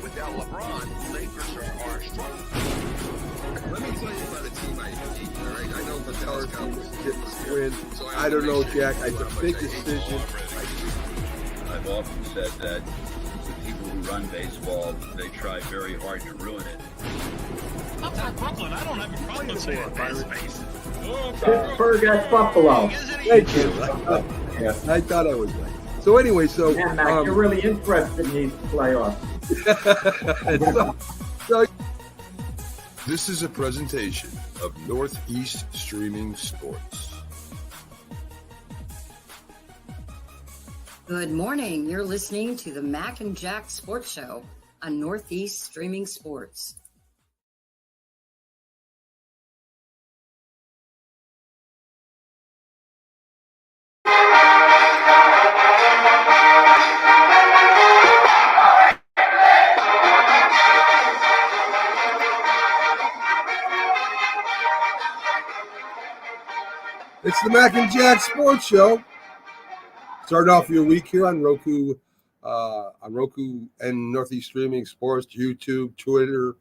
without LeBron, Lakers are strong. Let me tell you about a team I hate. All right, I know the Dallas Cowboys Didn't win. I don't know, Jack. It's a big decision. I've often said that the people who run baseball, they try very hard to ruin it. I'm from Brooklyn. I don't have a problem saying space. Pittsburgh at Buffalo. Thank you. I thought I was right. So anyway, Yeah, Mac, you're really interested in these playoffs. so This is a presentation of Northeast Streaming Sports. Good morning. You're listening to the Mac and Jack Sports Show on Northeast Streaming Sports. it's the Mac and Jack Sports Show. Starting off your week here on Roku and Northeast Streaming Sports, YouTube, Twitter,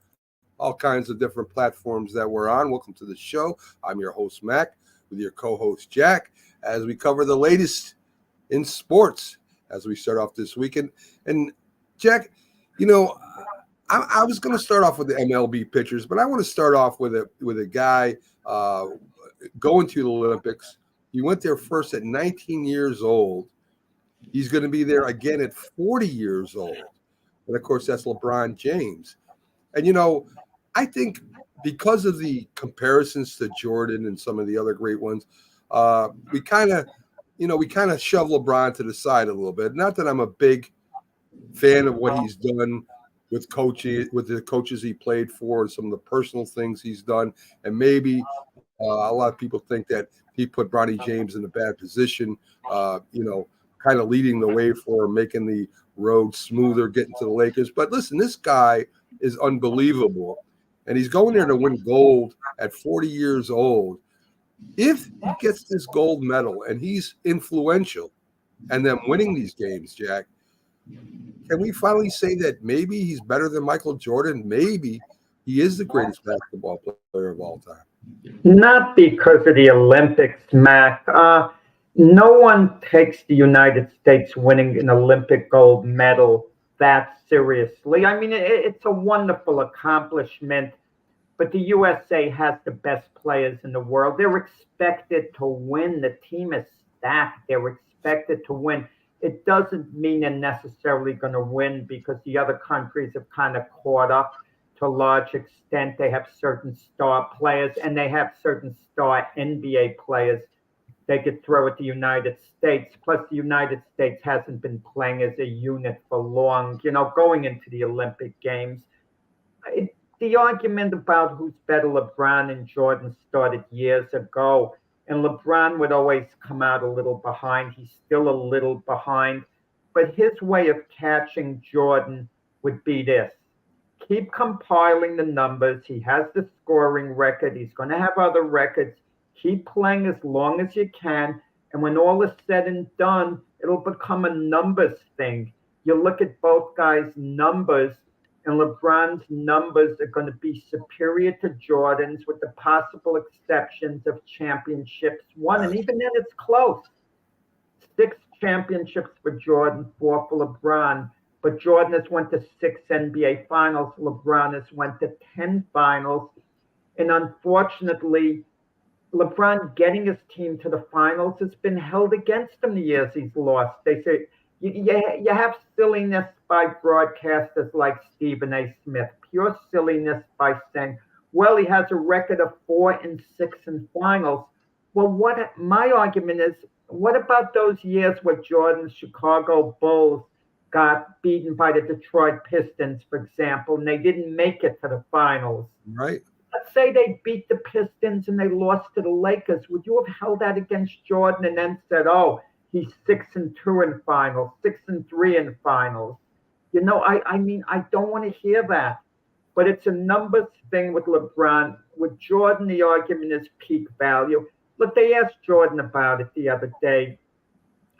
all kinds of different platforms that we're on. Welcome to the show. I'm your host, Mac, with your co-host, Jack, as we cover the latest in sports as we start off this weekend. And Jack, you know, I was going to start off with the MLB pitchers, but I want to start off with a guy going to the Olympics. He went there first at 19 years old. He's going to be there again at 40 years old. And, of course, that's LeBron James. And, you know, I think because of the comparisons to Jordan and some of the other great ones, we kind of shove LeBron to the side a little bit. Not that I'm a big fan of what he's done with coaching, with the coaches he played for, and some of the personal things he's done. And maybe a lot of people think that he put Bronny James in a bad position, kind of leading the way for making the road smoother, getting to the Lakers. But listen, this guy is unbelievable. And he's going there to win gold at 40 years old. If he gets this gold medal and he's influential and then winning these games, Jack, can we finally say that maybe he's better than Michael Jordan? Maybe he is the greatest basketball player of all time. Not because of the Olympics, Mac. No one takes the United States winning an Olympic gold medal that seriously. I mean, it's a wonderful accomplishment, but the USA has the best players in the world. They're expected to win. The team is stacked. They're expected to win. It doesn't mean they're necessarily going to win because the other countries have kind of caught up to a large extent. They have certain star players and they have certain star NBA players they could throw at the United States. Plus, the United States hasn't been playing as a unit for long, going into the Olympic Games. The argument about who's better, LeBron and Jordan, started years ago. And LeBron would always come out a little behind. He's still a little behind. But his way of catching Jordan would be this. Keep compiling the numbers. He has the scoring record. He's going to have other records. Keep playing as long as you can. And when all is said and done, it'll become a numbers thing. You look at both guys' numbers, and LeBron's numbers are going to be superior to Jordan's with the possible exceptions of championships won. And even then, it's close. 6 championships for Jordan, 4 for LeBron. But Jordan has went to 6 NBA finals. LeBron has went to 10 finals. And unfortunately, LeBron getting his team to the finals has been held against him the years he's lost. They say you have silliness by broadcasters like Stephen A. Smith, pure silliness by saying, well, he has a record of 4-6 in finals. Well, my argument is, what about those years where Jordan's Chicago Bulls got beaten by the Detroit Pistons, for example, and they didn't make it to the finals? Right. Let's say they beat the Pistons and they lost to the Lakers. Would you have held that against Jordan and then said, oh, he's 6-2 in finals, 6-3 in finals? I mean, I don't want to hear that. But it's a numbers thing with LeBron. With Jordan, the argument is peak value. But they asked Jordan about it the other day.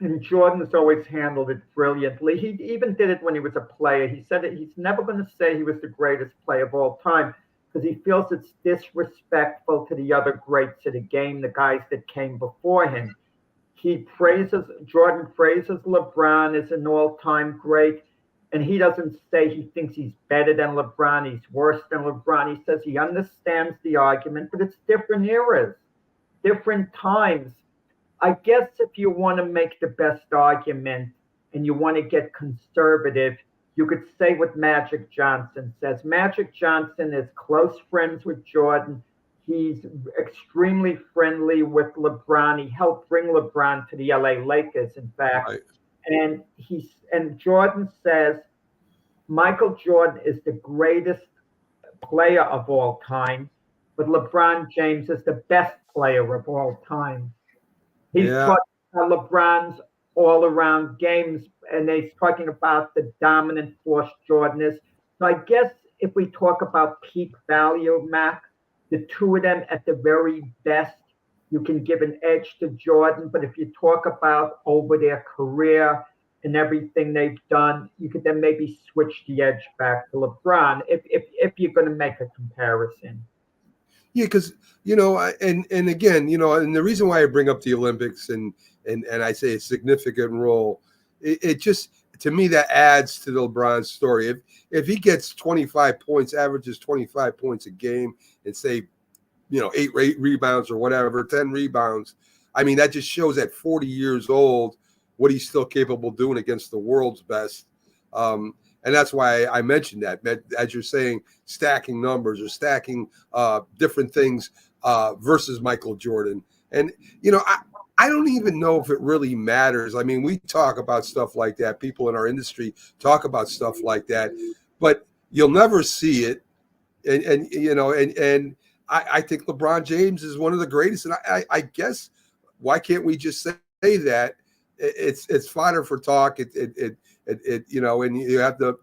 And Jordan's always handled it brilliantly. He even did it when he was a player. He said that he's never going to say he was the greatest player of all time because he feels it's disrespectful to the other greats of the game, the guys that came before him. Jordan praises LeBron as an all-time great, and he doesn't say he thinks he's better than LeBron, he's worse than LeBron. He says he understands the argument, but it's different eras, different times. I guess if you want to make the best argument and you want to get conservative, you could say what Magic Johnson says. Magic Johnson is close friends with Jordan. He's extremely friendly with LeBron. He helped bring LeBron to the LA Lakers, in fact. Right. And Jordan says Michael Jordan is the greatest player of all time, but LeBron James is the best player of all time. He's talking about LeBron's all-around games, and they're talking about the dominant force Jordan is. So I guess if we talk about peak value, Mac, the two of them at the very best, you can give an edge to Jordan. But if you talk about over their career and everything they've done, you could then maybe switch the edge back to LeBron if you're going to make a comparison. Yeah, because, and again, and the reason why I bring up the Olympics and I say a significant role, it just, to me, that adds to the LeBron story. If he gets 25 points, averages 25 points a game and say, 8 rebounds or whatever, 10 rebounds, I mean, that just shows at 40 years old what he's still capable of doing against the world's best. And that's why I mentioned that, as you're saying, stacking numbers or stacking different things versus Michael Jordan. And, I don't even know if it really matters. I mean, we talk about stuff like that. People in our industry talk about stuff like that, but you'll never see it. And I think LeBron James is one of the greatest. And I guess, why can't we just say that? It's fodder for talk. And you have the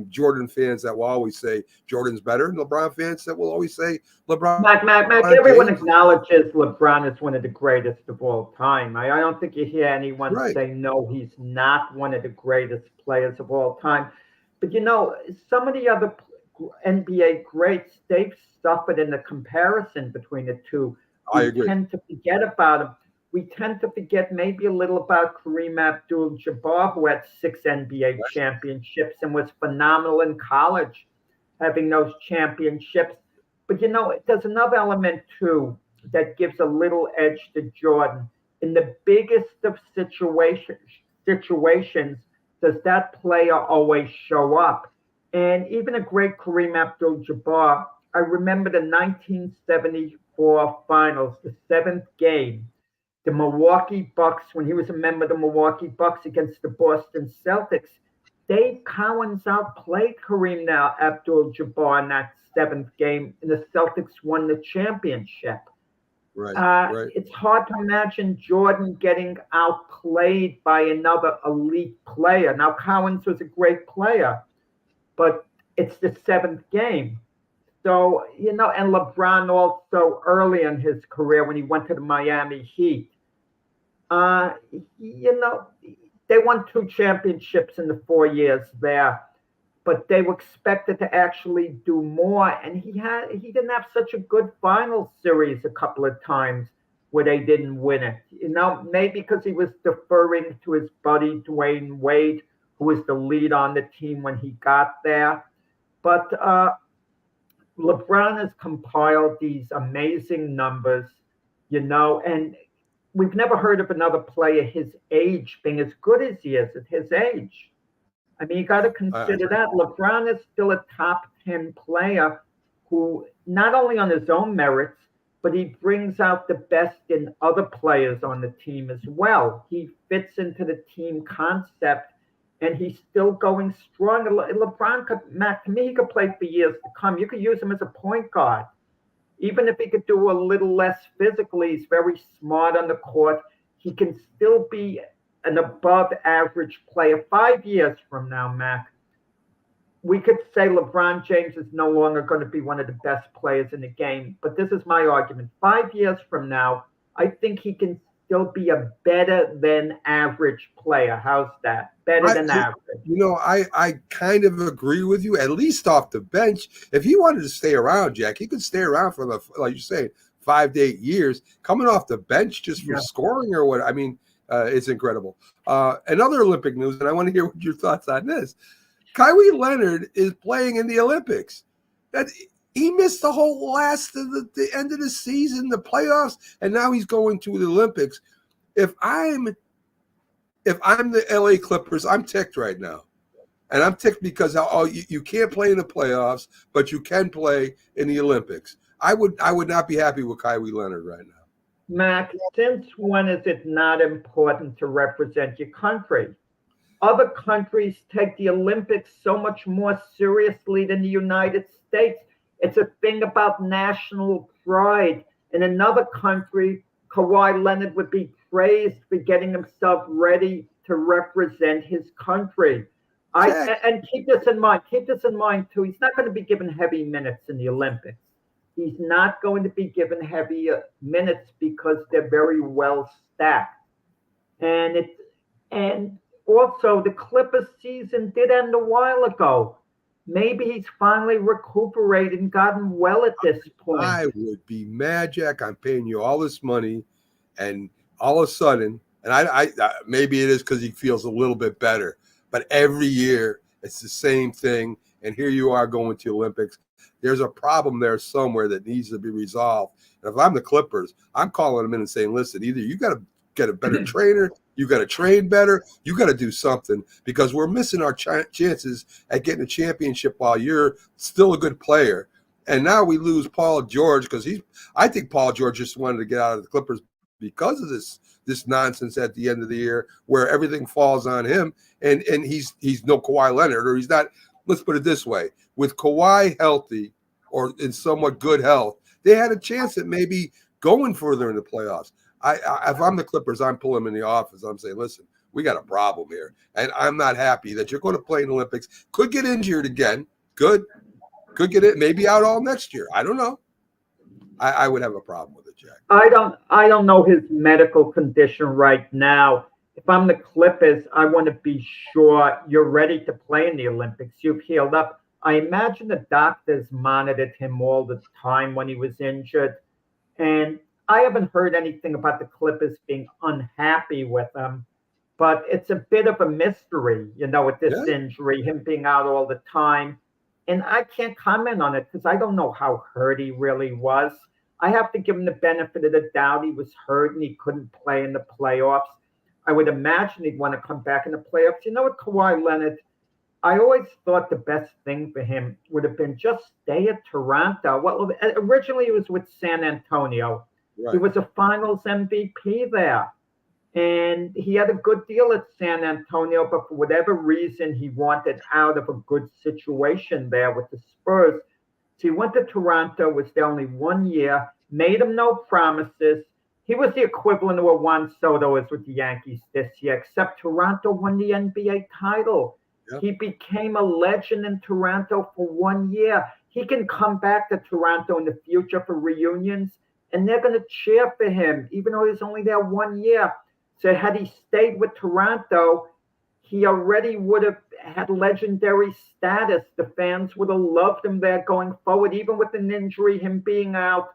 Jordan fans that will always say Jordan's better, and LeBron fans that will always say LeBron. Mac, everyone acknowledges LeBron is one of the greatest of all time. I don't think you hear anyone say, no, he's not one of the greatest players of all time. But, some of the other NBA greats, they've suffered in the comparison between the two. I agree. We tend to forget about them. We tend to forget maybe a little about Kareem Abdul-Jabbar, who had 6 NBA championships and was phenomenal in college, having those championships. But, there's another element, too, that gives a little edge to Jordan. In the biggest of situations, does that player always show up? And even a great Kareem Abdul-Jabbar, I remember the 1974 finals, the 7th game. The Milwaukee Bucks, when he was a member of the Milwaukee Bucks against the Boston Celtics, Dave Cowens outplayed Kareem Abdul-Jabbar in that 7th game, and the Celtics won the championship. Right. It's hard to imagine Jordan getting outplayed by another elite player. Now, Cowens was a great player, but it's the 7th game. So, and LeBron also early in his career when he went to the Miami Heat, they won 2 championships in the 4 years there, but they were expected to actually do more. And he didn't have such a good final series a couple of times where they didn't win it. Maybe because he was deferring to his buddy Dwayne Wade, who was the lead on the team when he got there. But LeBron has compiled these amazing numbers, and we've never heard of another player his age being as good as he is at his age. I mean, you got to consider that. LeBron is still a top 10 player who, not only on his own merits, but he brings out the best in other players on the team as well. He fits into the team concept, and he's still going strong. LeBron to me, he could play for years to come. You could use him as a point guard. Even if he could do a little less physically, he's very smart on the court. He can still be an above average player. 5 years from now, Mac, we could say LeBron James is no longer going to be one of the best players in the game. But this is my argument. 5 years from now, I think he can still be a better than average player. How's that? Better than average. I kind of agree with you, at least off the bench. If he wanted to stay around, Jack, he could stay around for like you say, 5 to 8 years. Coming off the bench just for scoring or what? I mean, it's incredible. Another Olympic news, and I want to hear what your thoughts on this. Kawhi Leonard is playing in the Olympics. That he missed the whole last of the end of the season, the playoffs, and now he's going to the Olympics. If I'm the LA Clippers, I'm ticked right now. And I'm ticked because you can't play in the playoffs, but you can play in the Olympics. I would not be happy with Kawhi Leonard right now. Mac, since when is it not important to represent your country? Other countries take the Olympics so much more seriously than the United States. It's a thing about national pride. In another country, Kawhi Leonard would be praised for getting himself ready to represent his country. And keep this in mind too. He's not going to be given heavy minutes in the Olympics. He's not going to be given heavy minutes because they're very well stacked. And also the Clippers season did end a while ago. Maybe he's finally recuperated and gotten well at this point. I would be mad, Jack. I'm paying you all this money, and all of a sudden, and I maybe it is because he feels a little bit better, but every year it's the same thing. And here you are going to Olympics. There's a problem there somewhere that needs to be resolved. And if I'm the Clippers, I'm calling them in and saying, listen, either you got to get a better trainer, you got to train better, you got to do something, because we're missing our chances at getting a championship while you're still a good player. And now we lose Paul George because I think Paul George just wanted to get out of the Clippers because of this nonsense at the end of the year where everything falls on him, and he's no Kawhi Leonard, or he's not. Let's put it this way: with Kawhi healthy or in somewhat good health, they had a chance at maybe going further in the playoffs. If I'm the Clippers, I'm pulling them in the office. I'm saying, listen, we got a problem here, and I'm not happy that you're going to play in the Olympics. Could get injured again. Could get it maybe out all next year. I don't know. I would have a problem with it, Jack. I don't know his medical condition right now. If I'm the Clippers, I want to be sure you're ready to play in the Olympics. You've healed up. I imagine the doctors monitored him all the time when he was injured. And I haven't heard anything about the Clippers being unhappy with him. But it's a bit of a mystery, with this injury, him being out all the time. And I can't comment on it because I don't know how hurt he really was. I have to give him the benefit of the doubt. He was hurt and he couldn't play in the playoffs. I would imagine he'd want to come back in the playoffs. With Kawhi Leonard, I always thought the best thing for him would have been just stay at Toronto. Well, originally he was with San Antonio. Right. He was a finals MVP there. And he had a good deal at San Antonio, but for whatever reason, he wanted out of a good situation there with the Spurs. So he went to Toronto, was there only 1 year, made him no promises. He was the equivalent of what Juan Soto is with the Yankees this year, except Toronto won the NBA title. Yep. He became a legend in Toronto for 1 year. He can come back to Toronto in the future for reunions, and they're going to cheer for him, even though he's only there 1 year. So had he stayed with Toronto, he already would have had legendary status. The fans would have loved him there going forward. Even with an injury, him being out,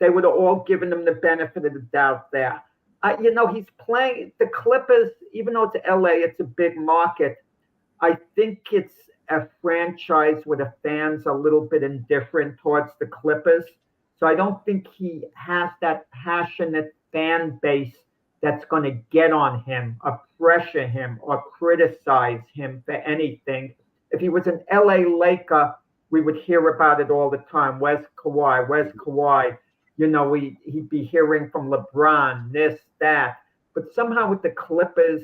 they would have all given him the benefit of the doubt there. He's playing the Clippers, even though it's LA, it's a big market. I think it's a franchise where the fans are a little bit indifferent towards the Clippers. So I don't think he has that passionate fan base that's going to get on him or pressure him or criticize him for anything. If he was an LA Laker, we would hear about it all the time. Where's Kawhi? Where's Kawhi? He'd be hearing from LeBron, this, that. But somehow with the Clippers,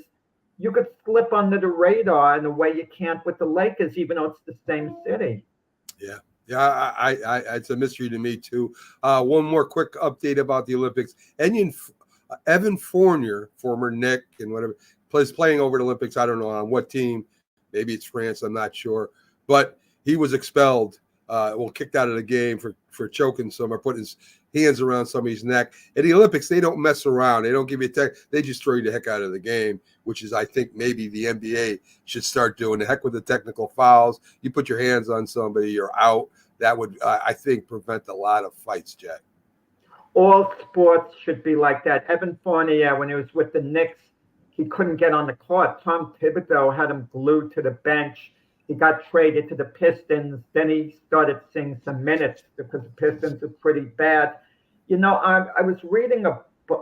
you could slip under the radar in a way you can't with the Lakers, even though it's the same city. Yeah. Yeah, I it's a mystery to me, too. One more quick update about the Olympics. Evan Fournier, former Knick and whatever, playing over the Olympics. I don't know on what team. Maybe it's France. I'm not sure. But he was expelled, kicked out of the game for choking some or putting hands around somebody's neck. In the Olympics, they don't mess around. They don't give you tech. They just throw you the heck out of the game, which is, I think, maybe the NBA should start doing. The heck with the technical fouls. You put your hands on somebody, you're out. That would, I think, prevent a lot of fights, Jack. All sports should be like that. Evan Fournier, when he was with the Knicks, he couldn't get on the court. Tom Thibodeau had him glued to the bench. He got traded to the Pistons. Then he started seeing some minutes because the Pistons are pretty bad. You know, I was reading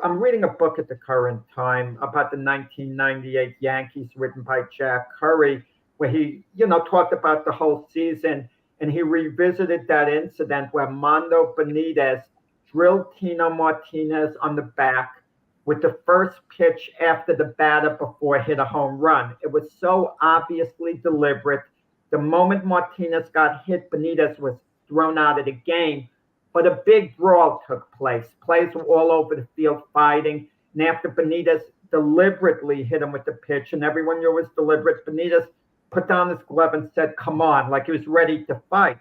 I'm reading a book at the current time about the 1998 Yankees written by Jack Curry, where he, you know, talked about the whole season. And he revisited that incident where Mondo Benitez drilled Tino Martinez on the back with the first pitch after the batter before hit a home run. It was so obviously deliberate. The moment Martinez got hit, Benitez was thrown out of the game. But a big brawl took place. Players were all over the field fighting. And after Benitez deliberately hit him with the pitch, and everyone knew it was deliberate, Benitez put down his glove and said, "Come on," like he was ready to fight.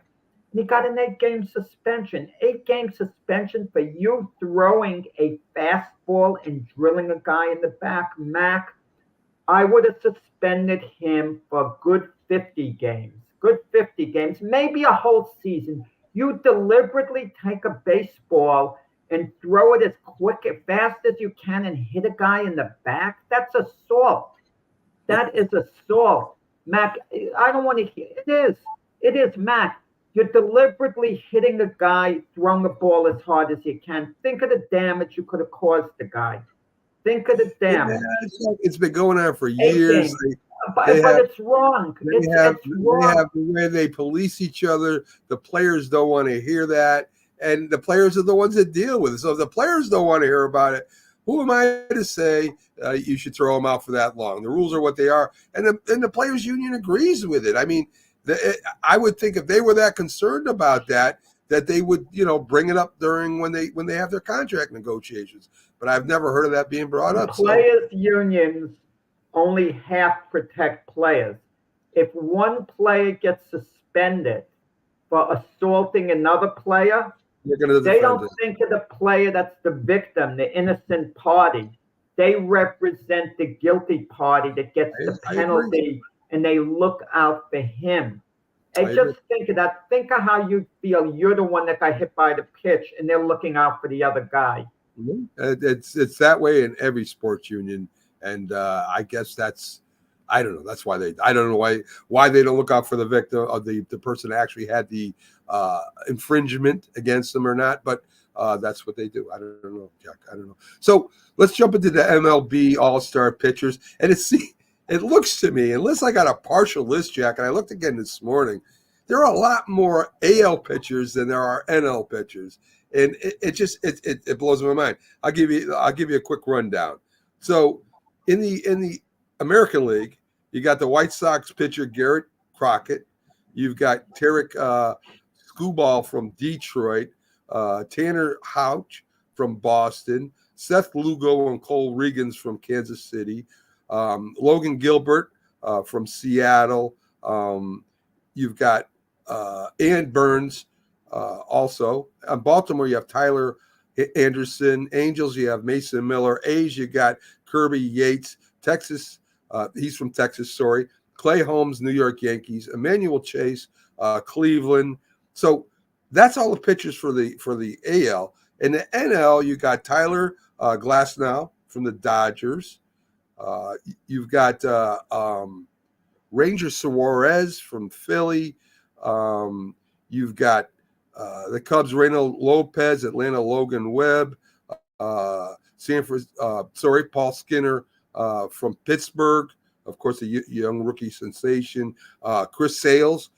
And he got an 8-game suspension. 8-game suspension for you throwing a fastball and drilling a guy in the back. Mac, I would have suspended him for a good 50 games. Good 50 games, maybe a whole season. You deliberately take a baseball and throw it as quick, as fast as you can and hit a guy in the back. That's assault. That is assault. Mac, I don't want to hear it. It is, Mac. You're deliberately hitting a guy, throwing the ball as hard as you can. Think of the damage you could have caused the guy. Think of the damage. Yeah, it's been going on for years. But it's wrong. They have the way they police each other. The players don't want to hear that. And the players are the ones that deal with it. So if the players don't want to hear about it, who am I to say you should throw them out for that long? The rules are what they are. And the players union agrees with it. I mean, I would think if they were that concerned about that they would, you know, bring it up during when they have their contract negotiations. But I've never heard of that being brought up. Players' unions only half protect players. If one player gets suspended for assaulting another player, they don't think of the player that's the victim, the innocent party. They represent the guilty party that gets the penalty, and they look out for him. And just think of that. Think of how you feel. You're the one that got hit by the pitch, and they're looking out for the other guy. It's that way in every sports union, and I guess I don't know. That's why I don't know why they don't look out for the victim of the person that actually had the infringement against them or not. But that's what they do. I don't know, Jack. I don't know. So let's jump into the MLB All-Star pitchers, and it looks to me, unless I got a partial list, Jack, and I looked again this morning, there are a lot more AL pitchers than there are NL pitchers, and it blows my mind. I'll give you a quick rundown. So in the American League, you got the White Sox pitcher Garrett Crockett. You've got Tarek Skubal from Detroit, Tanner Houch from Boston, Seth Lugo and Cole Regans from Kansas City, Logan Gilbert from Seattle. You've got Ann Burns also. In Baltimore, you have Tyler Anderson. Angels, you have Mason Miller. A's, you got Kirby Yates. Texas, he's from Texas, sorry. Clay Holmes, New York Yankees. Emmanuel Chase, Cleveland. So that's all the pitchers for the AL. In the NL, you got Tyler Glasnow from the Dodgers. You've got Ranger Suarez from Philly. You've got the Cubs, Reyno Lopez, Atlanta, Logan Webb, Paul Skinner from Pittsburgh, of course, a young rookie sensation. Chris Sales,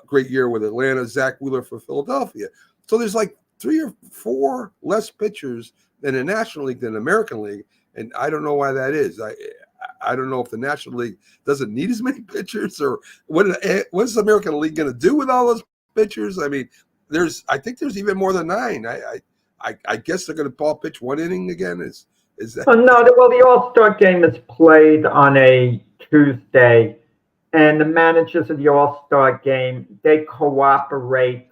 great year with Atlanta. Zach Wheeler for Philadelphia. So there's like 3 or 4 less pitchers in the National League than the American League, and I don't know why that is. I don't know if the National League doesn't need as many pitchers, or what's the American League going to do with all those pitchers? I mean, I think there's even more than 9. I guess they're going to all pitch 1 inning again. Is that? No, well, the All-Star game is played on a Tuesday, and the managers of the All-Star game, they cooperate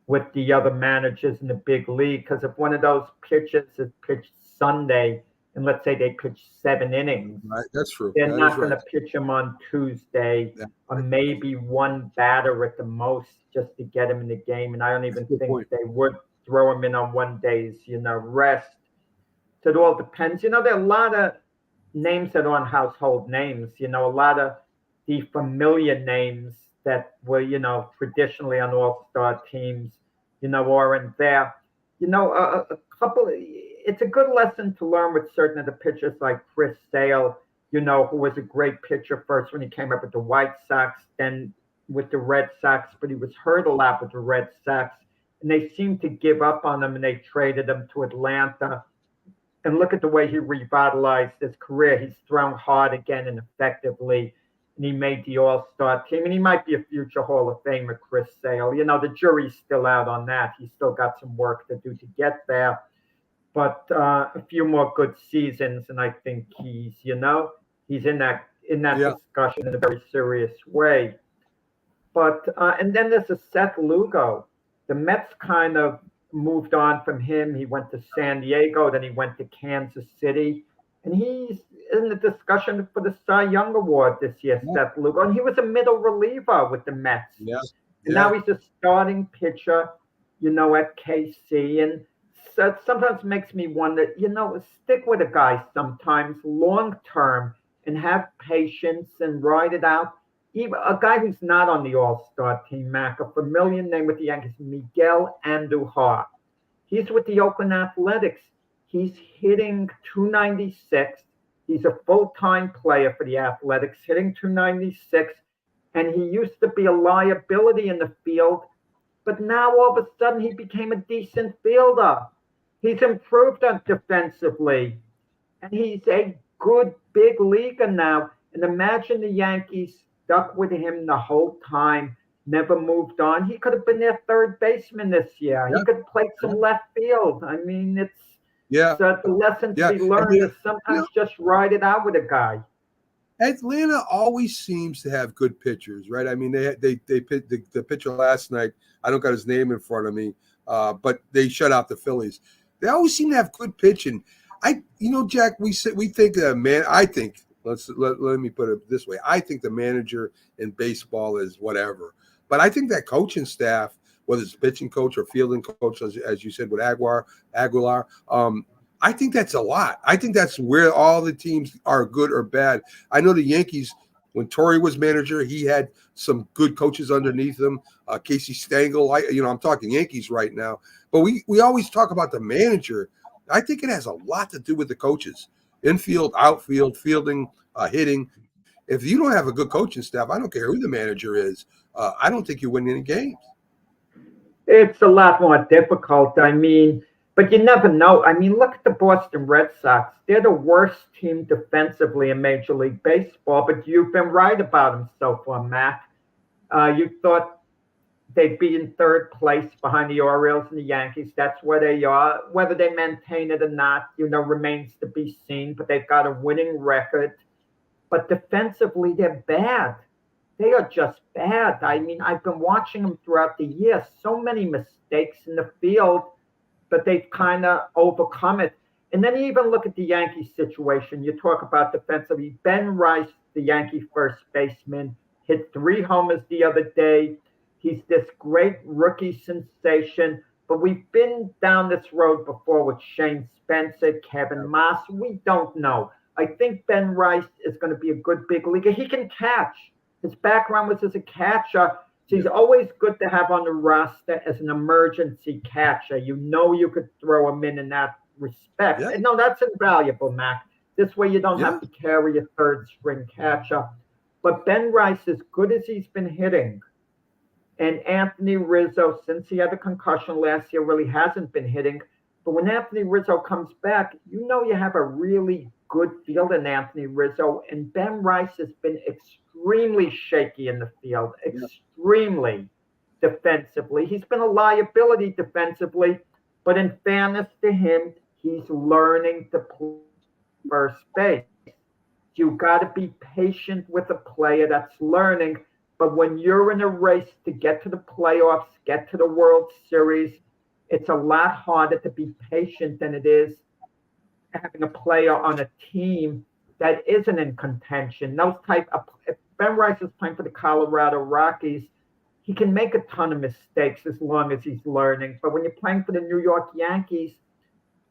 with the other managers in the big league. Because if one of those pitchers is pitched Sunday, and let's say they pitch 7 innings, Right, that's true. they're That not is going right. to pitch him on Tuesday, Yeah. or maybe one batter at the most just to get him in the game. And I don't even Good think point. they would throw him in on one day's, rest. So it all depends. There are a lot of names that aren't household names. A lot of the familiar names that were, traditionally on all-star teams, aren't there. A couple. It's a good lesson to learn with certain of the pitchers like Chris Sale, who was a great pitcher first when he came up with the White Sox, then with the Red Sox, but he was hurt a lot with the Red Sox, and they seemed to give up on him, and they traded him to Atlanta. And look at the way he revitalized his career. He's thrown hard again and effectively, and he made the All-Star team. And he might be a future Hall of Famer, Chris Sale. The jury's still out on that. He's still got some work to do to get there. But a few more good seasons, and I think he's in that discussion in a very serious way. But and then there's a Seth Lugo. The Mets kind of moved on from him. He went to San Diego, then he went to Kansas City, and he's in the discussion for the Cy Young Award this year, Seth Lugo. And he was a middle reliever with the Mets. Yeah. And now he's a starting pitcher, at KC. And so it sometimes makes me wonder, stick with a guy sometimes long term and have patience and ride it out. Even a guy who's not on the All-Star team, Mac, a familiar name with the Yankees, Miguel Andujar. He's with the Oakland Athletics. He's hitting .296. He's a full-time player for the Athletics, hitting .296. And he used to be a liability in the field, but now all of a sudden he became a decent fielder. He's improved on defensively, and he's a good big leaguer now. And imagine the Yankees stuck with him the whole time, never moved on. He could have been their third baseman this year. He could have played some left field. I mean, the lesson to be learned is sometimes just ride it out with a guy. Atlanta always seems to have good pitchers, right? I mean, they picked the pitcher last night. I don't got his name in front of me, but they shut out the Phillies. They always seem to have good pitching. Jack, we think I think let me put it this way. I think the manager in baseball is whatever, but I think that coaching staff, whether it's pitching coach or fielding coach, as you said with Aguilar, I think that's a lot. I think that's where all the teams are good or bad. I know the Yankees, when Torrey was manager, he had some good coaches underneath him. Casey Stengel, I'm talking Yankees right now. But we always talk about the manager. I think it has a lot to do with the coaches. Infield, outfield, fielding, hitting. If you don't have a good coaching staff, I don't care who the manager is. I don't think you win any games. It's a lot more difficult. I mean, but you never know. I mean, look at the Boston Red Sox. They're the worst team defensively in Major League Baseball, but you've been right about them so far, Matt. You thought they'd be in third place behind the Orioles and the Yankees. That's where they are. Whether they maintain it or not, remains to be seen, but they've got a winning record. But defensively, they're bad. They are just bad. I mean, I've been watching them throughout the year. So many mistakes in the field, but they've kind of overcome it. And then you even look at the Yankee situation. You talk about defensively. Ben Rice, the Yankee first baseman, hit 3 homers the other day. He's this great rookie sensation. But we've been down this road before with Shane Spencer, Kevin Moss. We don't know. I think Ben Rice is going to be a good big leaguer. He can catch. His background was as a catcher. So he's always good to have on the roster as an emergency catcher. You could throw him in that respect. Yeah. No, that's invaluable, Mac. This way you don't have to carry a third-string catcher. But Ben Rice, as good as he's been hitting, and Anthony Rizzo, since he had a concussion last year, really hasn't been hitting. But when Anthony Rizzo comes back, you have a really good field in Anthony Rizzo. And Ben Rice has been extremely shaky in the field, extremely defensively. He's been a liability defensively, but in fairness to him, he's learning to play first base. You've got to be patient with a player that's learning, But when you're in a race to get to the playoffs, get to the World Series, it's a lot harder to be patient than it is having a player on a team that isn't in contention. If Ben Rice is playing for the Colorado Rockies, he can make a ton of mistakes as long as he's learning. But when you're playing for the New York Yankees,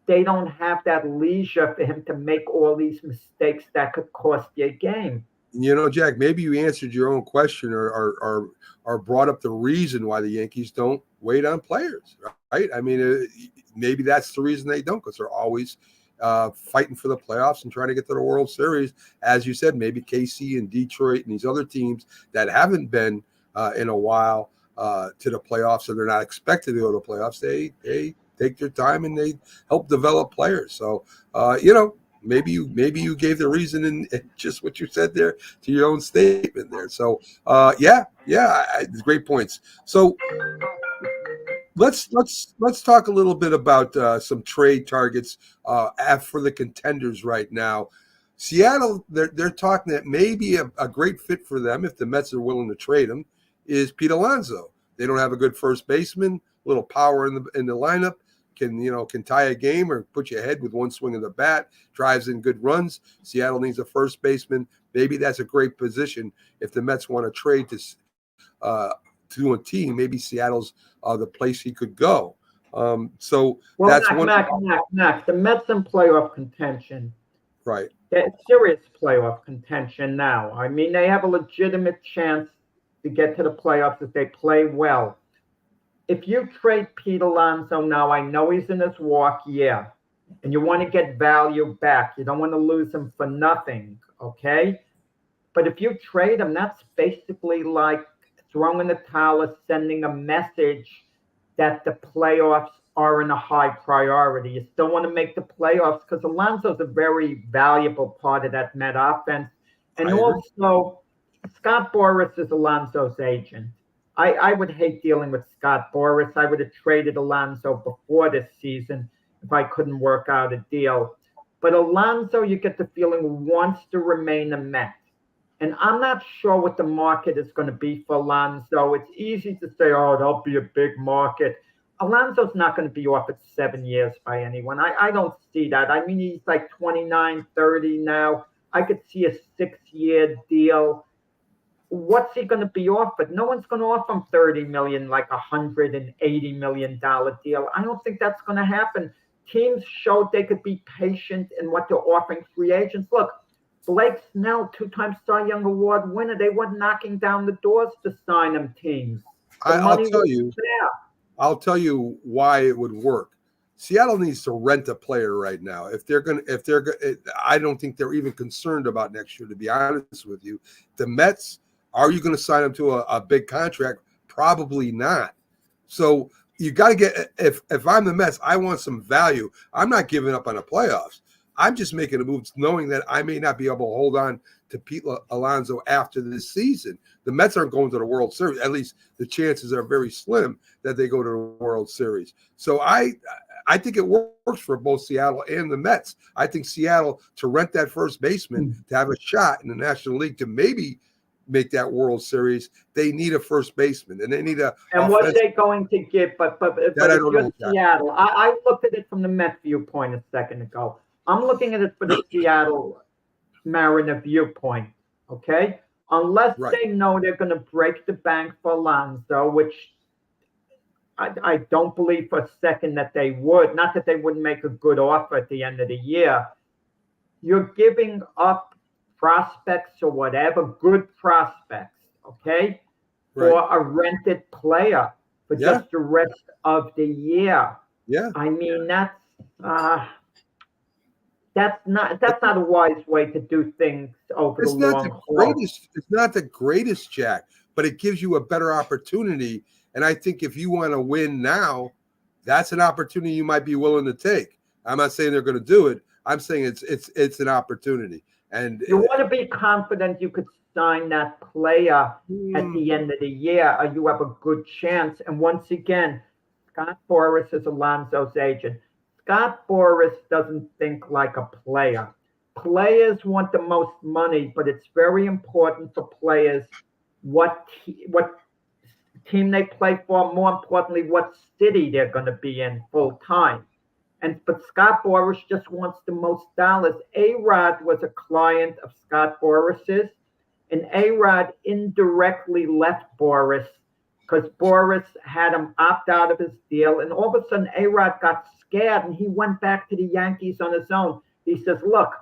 they don't have that leisure for him to make all these mistakes that could cost you a game. You know, Jack, maybe you answered your own question or brought up the reason why the Yankees don't wait on players, right? I mean, maybe that's the reason they don't, because they're always fighting for the playoffs and trying to get to the World Series. As you said, maybe KC and Detroit and these other teams that haven't been in a while to the playoffs, and they're not expected to go to the playoffs, they take their time and they help develop players. So, maybe you gave the reason in just what you said there to your own statement there. So, great points. So let's talk a little bit about some trade targets for the contenders right now. Seattle, they're talking that maybe a great fit for them, if the Mets are willing to trade him, is Pete Alonso. They don't have a good first baseman, a little power in the lineup. Can tie a game or put you ahead with one swing of the bat, drives in good runs. Seattle needs a first baseman. Maybe that's a great position if the Mets want to trade to a team. Maybe Seattle's the place he could go. That's one. Mac, the Mets in playoff contention. Right. They're serious playoff contention now. I mean, they have a legitimate chance to get to the playoffs if they play well. If you trade Pete Alonso now, I know he's in his walk year, and you want to get value back. You don't want to lose him for nothing, okay? But if you trade him, that's basically like throwing the towel, sending a message that the playoffs aren't a high priority. You still want to make the playoffs because Alonso's a very valuable part of that Met offense. And also, Scott Boras is Alonso's agent. I would hate dealing with Scott Boras. I would have traded Alonso before this season if I couldn't work out a deal. But Alonso, you get the feeling, wants to remain a Met. And I'm not sure what the market is going to be for Alonso. It's easy to say, oh, there'll be a big market. Alonso's not going to be offered 7 years by anyone. I don't see that. I mean, he's like 29, 30 now. I could see a 6-year deal. What's he going to be offered? No one's going to offer him $30 million, like $180 million deal. I don't think that's going to happen. Teams showed they could be patient in what they're offering free agents. Look, Blake Snell, 2-time Cy Young Award winner, they were knocking down the doors to sign him teams. I'll tell you why it would work. Seattle needs to rent a player right now. I don't think they're even concerned about next year, to be honest with you. The Mets, are you going to sign him to a big contract? Probably not. So you got to get, if I'm the Mets, I want some value. I'm not giving up on the playoffs. I'm just making a move knowing that I may not be able to hold on to Pete Alonso after this season. The Mets aren't going to the World Series. At least the chances are very slim that they go to the World Series. So I think it works for both Seattle and the Mets. I think Seattle, to rent that first baseman, to have a shot in the National League to maybe make that World Series, they need a first baseman, and they need a. And what are they going to give? But if you're Seattle, I looked at it from the Met viewpoint a second ago. I'm looking at it for the Seattle Mariner viewpoint, okay? Unless they know they're going to break the bank for Alonso, which I don't believe for a second that they would. Not that they wouldn't make a good offer at the end of the year. You're giving up prospects or whatever, good prospects, okay, for a rented player for just the rest of the year. Yeah. I mean, that's not a wise way to do things over the long haul. It's not the greatest, Jack, but it gives you a better opportunity. And I think if you want to win now, that's an opportunity you might be willing to take. I'm not saying they're going to do it. I'm saying it's an opportunity. And you want to be confident you could sign that player at the end of the year, or you have a good chance. And once again, Scott Boras is Alonso's agent. Scott Boras doesn't think like a player. Players want the most money, but it's very important for players what team they play for, more importantly, what city they're going to be in full time. But Scott Boras just wants the most dollars. A-Rod was a client of Scott Boras's, and A-Rod indirectly left Boras because Boras had him opt out of his deal. And all of a sudden, A-Rod got scared, and he went back to the Yankees on his own. He says, look,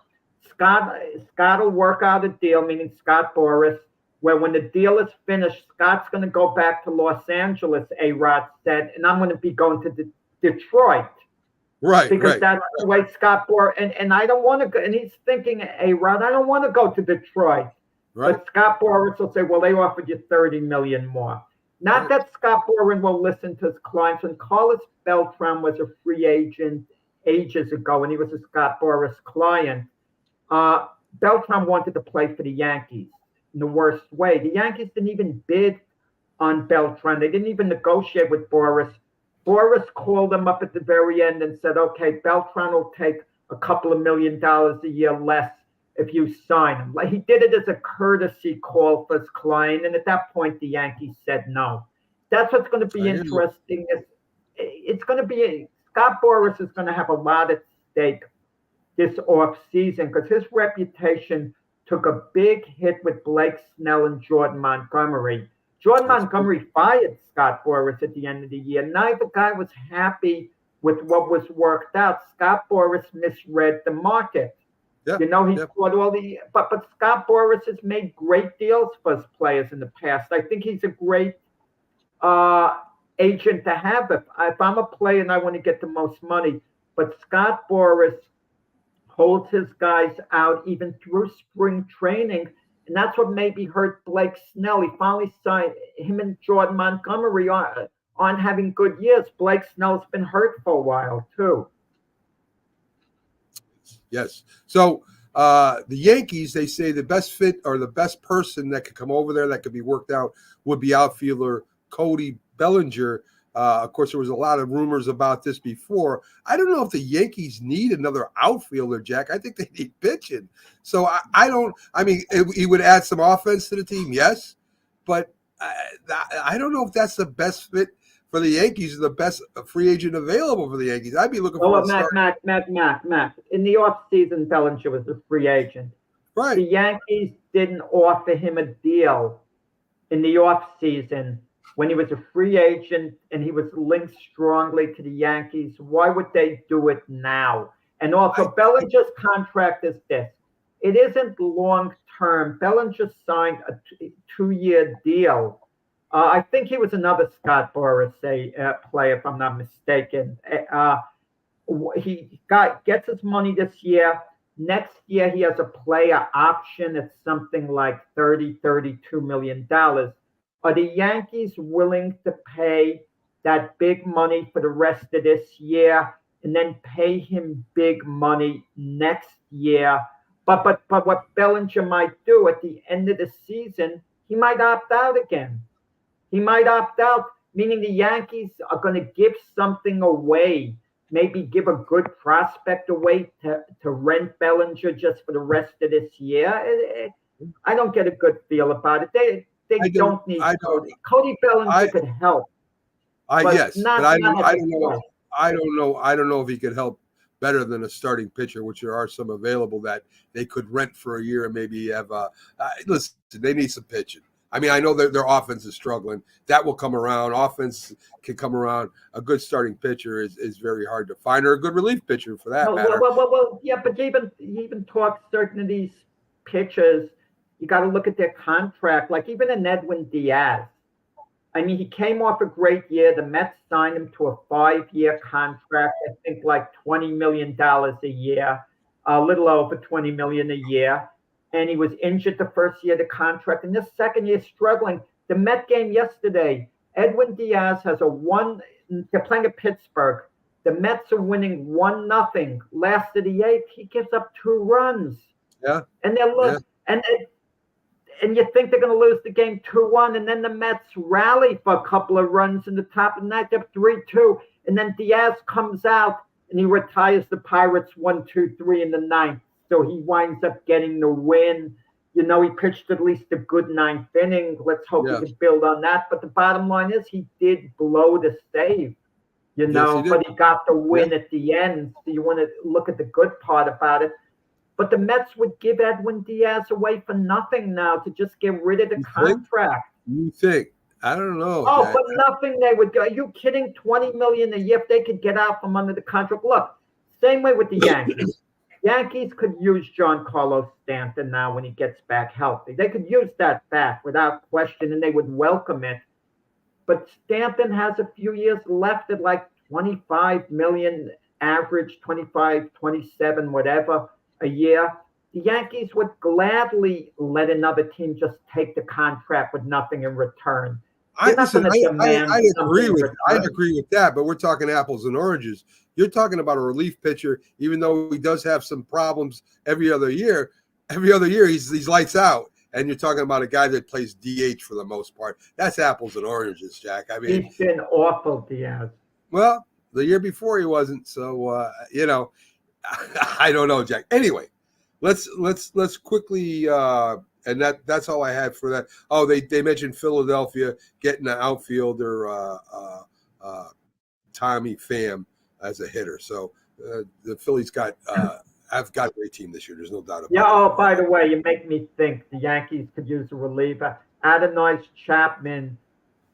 Scott will work out a deal, meaning Scott Boras, where when the deal is finished, Scott's going to go back to Los Angeles, A-Rod said, and I'm going to be going to Detroit. Right. Because that's the way Scott Boras, and I don't want to go, and he's thinking, A-Rod, I don't want to go to Detroit. Right. But Scott Boras will say, well, they offered you $30 million more. Not that Scott Boras will listen to his clients. When Carlos Beltran was a free agent ages ago, and he was a Scott Boras client, Beltran wanted to play for the Yankees in the worst way. The Yankees didn't even bid on Beltran. They didn't even negotiate with Boras. Boras called them up at the very end and said, okay, Beltran will take a couple of $1 million a year less if you sign him. Like, he did it as a courtesy call for his client, and at that point, the Yankees said no. That's what's going to be interesting. It's going to be Scott Boras is going to have a lot at stake this off season because his reputation took a big hit with Blake Snell and Jordan Montgomery. Jordan Montgomery fired Scott Boras at the end of the year. Neither guy was happy with what was worked out. Scott Boras misread the market. Yeah, he thought all the, but Scott Boras has made great deals for his players in the past. I think he's a great agent to have. If I'm a player and I want to get the most money, but Scott Boras holds his guys out even through spring training, and that's what maybe hurt Blake Snell. He finally signed him and Jordan Montgomery on having good years. Blake Snell's been hurt for a while too. Yes. So the Yankees, they say the best fit or the best person that could come over there that could be worked out would be outfielder Cody Bellinger. Of course, there was a lot of rumors about this before. I don't know if the Yankees need another outfielder, Jack. I think they need pitching. So he would add some offense to the team, yes. But I don't know if that's the best fit for the Yankees, the best free agent available for the Yankees. I'd be looking for Mac. In the offseason, Bellinger was a free agent. Right. The Yankees didn't offer him a deal in the offseason when he was a free agent and he was linked strongly to the Yankees. Why would they do it now? And also, Bellinger's contract is this. It isn't long-term. Bellinger signed a 2-year deal. I think he was another Scott Boras player, if I'm not mistaken. He gets his money this year. Next year, he has a player option at something like $32 million. Are the Yankees willing to pay that big money for the rest of this year and then pay him big money next year? But what Bellinger might do at the end of the season, he might opt out again. He might opt out, meaning the Yankees are going to give something away, maybe give a good prospect away to rent Bellinger just for the rest of this year. I don't get a good feel about it. They don't need Cody. Cody Bellinger could help. I don't know if he could help better than a starting pitcher, which there are some available that they could rent for a year and maybe have. Listen, they need some pitching. I mean, I know that their offense is struggling. That will come around. Offense can come around. A good starting pitcher is very hard to find, or a good relief pitcher for that matter. Well, yeah, but even talk certain of these pitchers, you got to look at their contract. Like even an Edwin Diaz. I mean, he came off a great year. The Mets signed him to a 5-year contract. I think like $20 million a year, a little over $20 million a year. And he was injured the first year of the contract. And this second year, struggling. The Met game yesterday, Edwin Diaz has they're playing at Pittsburgh. The Mets are winning 1-0. Last of the 8th, he gives up 2 runs. Yeah. And they're losing. Yeah. And you think they're going to lose the game 2-1, and then the Mets rally for a couple of runs in the top of the ninth, up 3-2, and then Diaz comes out and he retires the Pirates 1-2-3 in the ninth. So he winds up getting the win. You know, he pitched at least a good ninth inning. Let's hope Yeah. he can build on that. But the bottom line is he did blow the save, you know, he did. but he got the win at the end. So you want to look at the good part about it. But the Mets would give Edwin Diaz away for nothing now to just get rid of the contract. You think? I don't know. Oh, Jack. but nothing they would go. Are you kidding? $20 million a year if they could get out from under the contract. Look, same way with the Yankees. Yankees could use Giancarlo Stanton now when he gets back healthy. They could use that back without question, and they would welcome it. But Stanton has a few years left at like 25 million average, 25, 27, whatever a year. The Yankees would gladly let another team just take the contract with nothing in return. I They're not agree gonna demand agree something with in I return. agree with that, but we're talking apples and oranges. You're talking about a relief pitcher, even though he does have some problems every other year. Every other year he's lights out, and you're talking about a guy that plays DH for the most part. That's apples and oranges, Jack. I mean, He's been awful, Diaz. well, the year before he wasn't, so you know, I don't know, Jack. Anyway, let's quickly and that's all I had for that. Oh, they mentioned Philadelphia getting an outfielder, Tommy Pham, as a hitter. So the Phillies have got a great team this year. There's no doubt about Yeah. it. Oh, by the way, you make me think the Yankees could use a reliever. Adonai Chapman,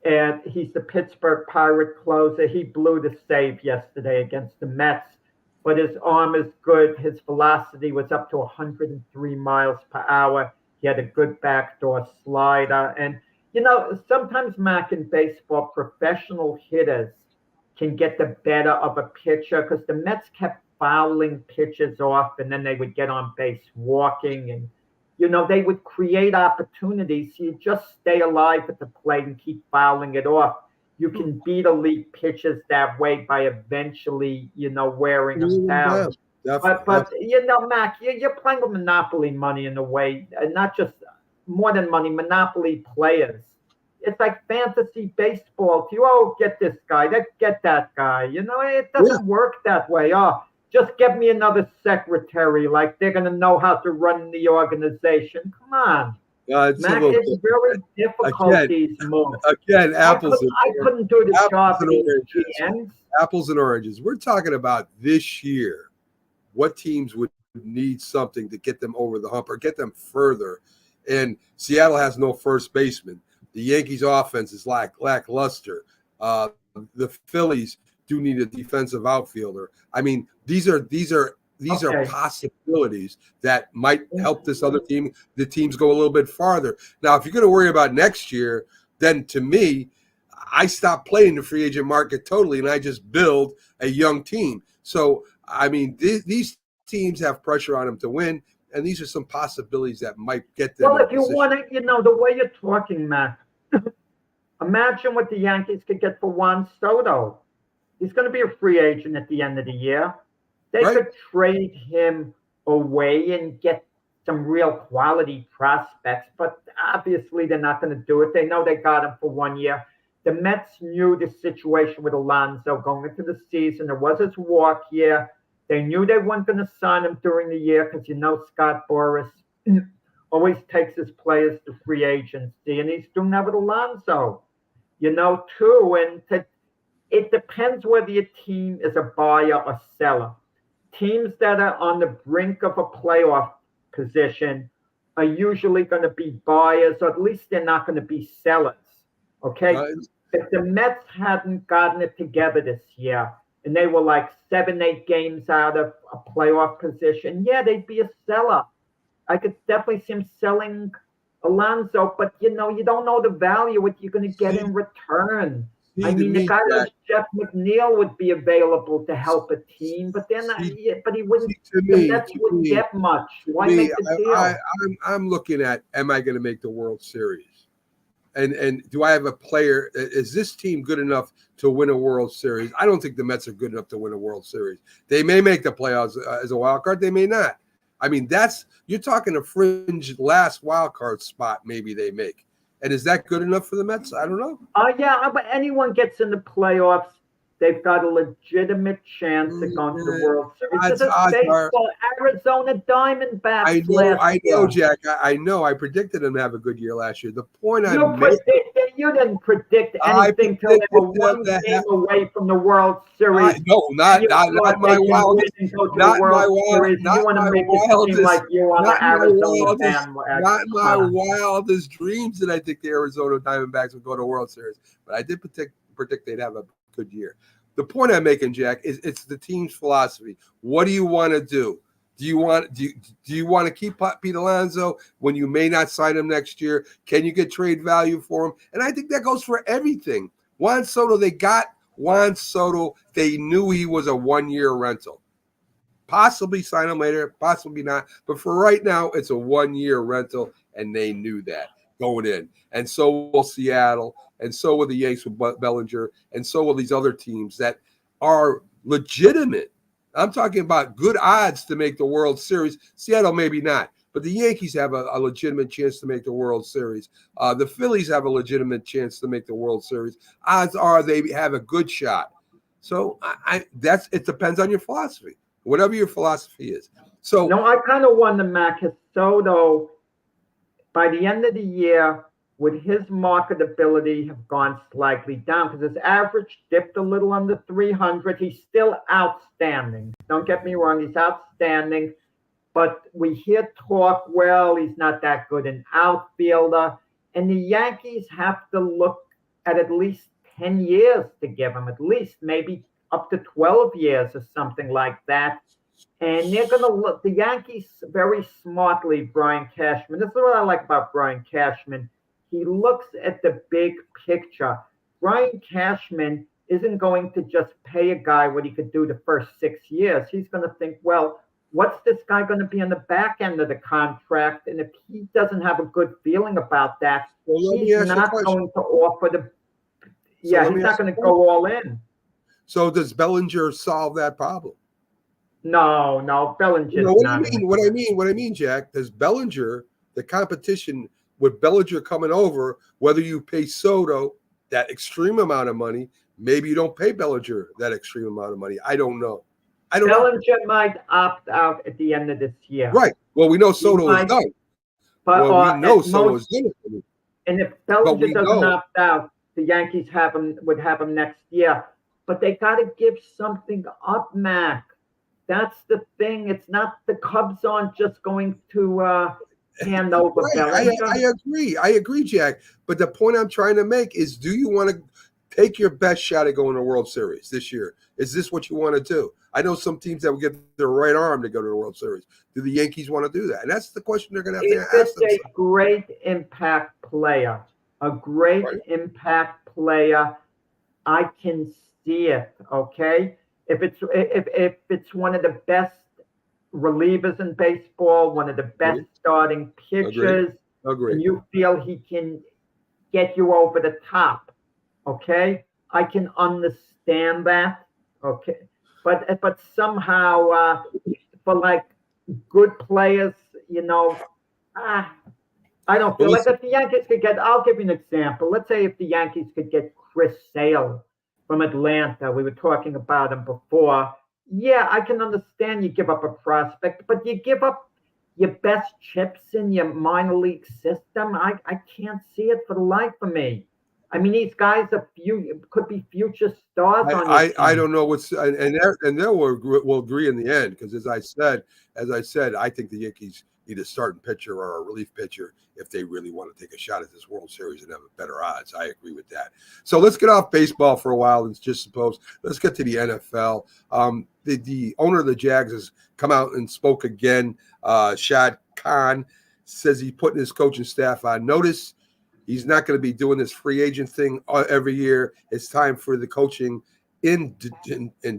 and he's the Pittsburgh Pirate closer. He blew the save yesterday against the Mets, but his arm is good. His velocity was up to 103 miles per hour. He had a good backdoor slider. And, you know, sometimes, Mac, in baseball, professional hitters can get the better of a pitcher because the Mets kept fouling pitches off, and then they would get on base walking, and you know they would create opportunities. So you just stay alive at the plate and keep fouling it off. You can beat elite pitches that way by eventually, you know, wearing them down. But you know, Mac, you're playing with monopoly money in a way, and not just more than money, monopoly players. It's like fantasy baseball. You get this guy, get that guy. You know, it doesn't work that way. Oh, just get me another secretary. Like they're gonna know how to run the organization. Come on, Mac. It's very difficult these moves. Again, apples. I couldn't do the job. Apples and oranges. We're talking about this year. What teams would need something to get them over the hump or get them further? And Seattle has no first baseman. The Yankees' offense is lackluster. The Phillies do need a defensive outfielder. I mean, these are possibilities that might help this other team. The teams go a little bit farther. Now, if you're going to worry about next year, then to me, I stop playing the free agent market totally, and I just build a young team. So, I mean, these teams have pressure on them to win. And these are some possibilities that might get them. Well, if you want to, you know, the way you're talking, Matt, imagine what the Yankees could get for Juan Soto. He's going to be a free agent at the end of the year. They could trade him away and get some real quality prospects, but obviously they're not going to do it. They know they got him for 1 year. The Mets knew the situation with Alonso going into the season. It was his walk year. They knew they weren't going to sign him during the year because, you know, Scott Boras always takes his players to free agency, and he's doing that with Alonso, you know, too. And it depends whether your team is a buyer or seller. Teams that are on the brink of a playoff position are usually going to be buyers, or at least they're not going to be sellers, okay? If the Mets hadn't gotten it together this year, and they were like 7-8 games out of a playoff position, yeah, they'd be a seller. I could definitely see him selling Alonso, but, you know, you don't know the value, what you're going to get in return. I mean, a guy like Jeff McNeil would be available to help a team, but then, but he wouldn't. The Mets wouldn't get much. Why make the deal? I'm looking at, am I going to make the World Series? And do I have a player? Is this team good enough to win a World Series? I don't think the Mets are good enough to win a World Series. They may make the playoffs as a wild card. They may not. I mean, you're talking a fringe last wild card spot. Maybe they make. And is that good enough for the Mets? I don't know. Yeah, but anyone gets in the playoffs, they've got a legitimate chance of going to the World Series. This is Odds are- baseball. Arizona Diamondbacks. I know, year. Jack. I know. I predicted them to have a good year last year. The point You I'm making, you didn't predict I anything till they were predicted one them to game have- away from the World Series. no, not You not thought my they can wildest, win and go to not the my World wild, Series. not You want my to make it seem wildest, like you're on not the my Arizona wildest, bandwagon. not my Come on. wildest dreams that I think the Arizona Diamondbacks would go to World Series. But I did predict they'd have a good year. The point I'm making, Jack, is it's the team's philosophy. What do you want to do? Do you want to keep Pete Alonso when you may not sign him next year? Can you get trade value for him? And I think that goes for everything. Juan Soto, they got Juan Soto. They knew he was a one-year rental. Possibly sign him later, possibly not. But for right now, it's a one-year rental, and they knew that going in. And so will Seattle, and so will the Yankees with Bellinger, and so will these other teams that are legitimate. I'm talking about good odds to make the World Series. Seattle maybe not, but the Yankees have a legitimate chance to make the World Series. The Phillies have a legitimate chance to make the World Series. Odds are they have a good shot. So it depends on your philosophy, whatever your philosophy is. So No, I kind of wonder, Mac, because Soto, by the end of the year, would his marketability have gone slightly down? Because his average dipped a little under 300. He's still outstanding. Don't get me wrong, he's outstanding. But we hear talk, well, he's not that good an outfielder. And the Yankees have to look at least 10 years to give him, at least maybe up to 12 years or something like that. And they're going to look, the Yankees very smartly, Brian Cashman. This is what I like about Brian Cashman. He looks at the big picture. Brian Cashman isn't going to just pay a guy what he could do the first 6 years. He's going to think, well, what's this guy going to be on the back end of the contract? And if he doesn't have a good feeling about that, let me he's ask you a not question. going to offer the. So let He's me not ask going you to a go all in. So does Bellinger solve that problem? No, Bellinger's You know, what not. I mean, Jack, does Bellinger, the competition with Bellinger coming over, whether you pay Soto that extreme amount of money, maybe you don't pay Bellinger that extreme amount of money. I don't know. Bellinger might opt out at the end of this year. Right. Well, we know Soto is might, done. But Well, we know at Soto most- is done. And if Bellinger we doesn't know. opt out, the Yankees would have him next year. But they got to give something up, Mac. That's the thing. It's not the Cubs aren't just going to hand over Right. Bellinger. I agree, Jack. But the point I'm trying to make is, do you want to take your best shot at going to the World Series this year? Is this what you want to do? I know some teams that will give their right arm to go to the World Series. Do the Yankees want to do that? And that's the question they're going to have If to ask it's themselves. a great impact player, I can see it. Okay, if it's one of the best relievers in baseball, one of the best starting pitchers, Agree. and you feel he can get you over the top, okay, I can understand that. Okay, but somehow for like good players, I don't feel like if the Yankees could get, I'll give you an example. Let's say if the Yankees could get Chris Sale from Atlanta, we were talking about him before. Yeah, I can understand you give up a prospect, but you give up your best chips in your minor league system. I can't see it for the life of me. I mean, these guys could be future stars on your team. I don't know and they will agree in the end, because as I said, I think the Yankees need a starting pitcher or a relief pitcher if they really want to take a shot at this World Series and have better odds. I agree with that. So let's get off baseball for a while and let's get to the NFL. The owner of the Jags has come out and spoke again. Shad Khan says he's putting his coaching staff on notice. He's not going to be doing this free agent thing every year. It's time for the coaching in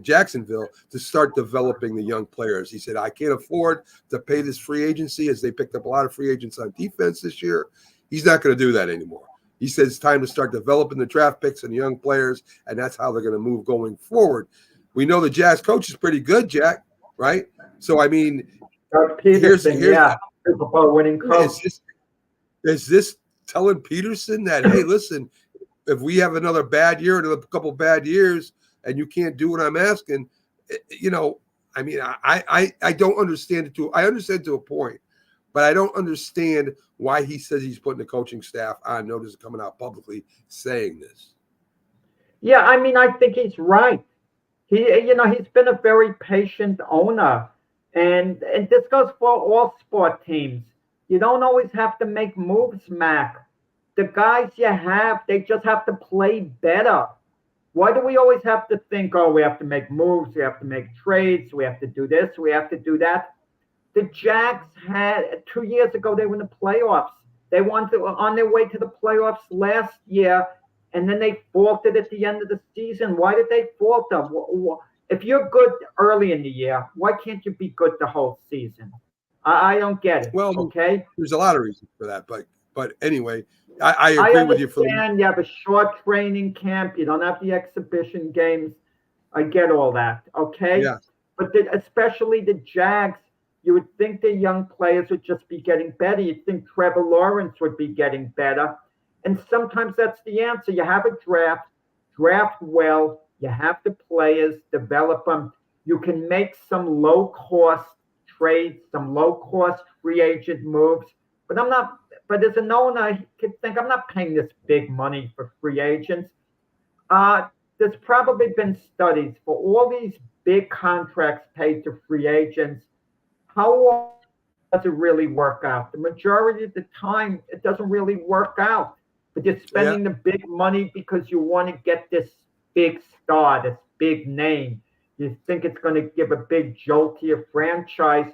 Jacksonville to start developing the young players. He said, I can't afford to pay this free agency, as they picked up a lot of free agents on defense this year. He's not going to do that anymore. He says it's time to start developing the draft picks and the young players, and that's how they're going to move going forward. We know the Jazz coach is pretty good, Jack, right? So, I mean, here's Super Bowl winning coach. Is this telling Peterson that, hey, listen, if we have another bad year and a couple bad years, and you can't do what I'm asking, you know, I mean, I don't understand it I understand to a point, but I don't understand why he says he's putting the coaching staff on notice coming out publicly saying this. Yeah, I mean, I think he's right. He's been a very patient owner, and this goes for all sport teams. You don't always have to make moves, Mac. The guys you have, they just have to play better. Why do we always have to think, oh, we have to make moves, we have to make trades, we have to do this, we have to do that? The Jags had 2 years ago, they were in the playoffs. They were on their way to the playoffs last year, and then they faltered at the end of the season. Why did they falter? If you're good early in the year, why can't you be good the whole season? I don't get it. Well, okay, there's a lot of reasons for that, but anyway, I agree with you. You have a short training camp. You don't have the exhibition games. I get all that. Okay. Yeah. But especially the Jags, you would think the young players would just be getting better. You'd think Trevor Lawrence would be getting better. And sometimes that's the answer. You have a draft well. You have the players, develop them. You can make some low-cost trades, some low-cost free agent moves. But as an owner, I could think I'm not paying this big money for free agents. There's probably been studies for all these big contracts paid to free agents. How long does it really work out? The majority of the time, it doesn't really work out. But you're spending the big money because you want to get this big star, this big name. You think it's going to give a big jolt to your franchise.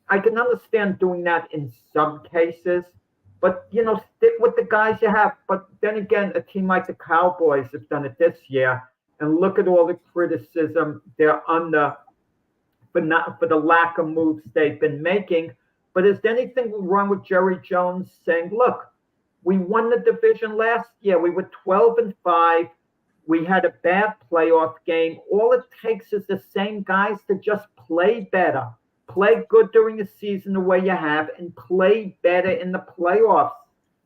I can understand doing that in some cases, but, stick with the guys you have. But then again, a team like the Cowboys have done it this year, and look at all the criticism they're under for the lack of moves they've been making. But is there anything wrong with Jerry Jones saying, look, we won the division last year. We were 12-5. We had a bad playoff game. All it takes is the same guys to just play better. Play good during the season the way you have, and play better in the playoffs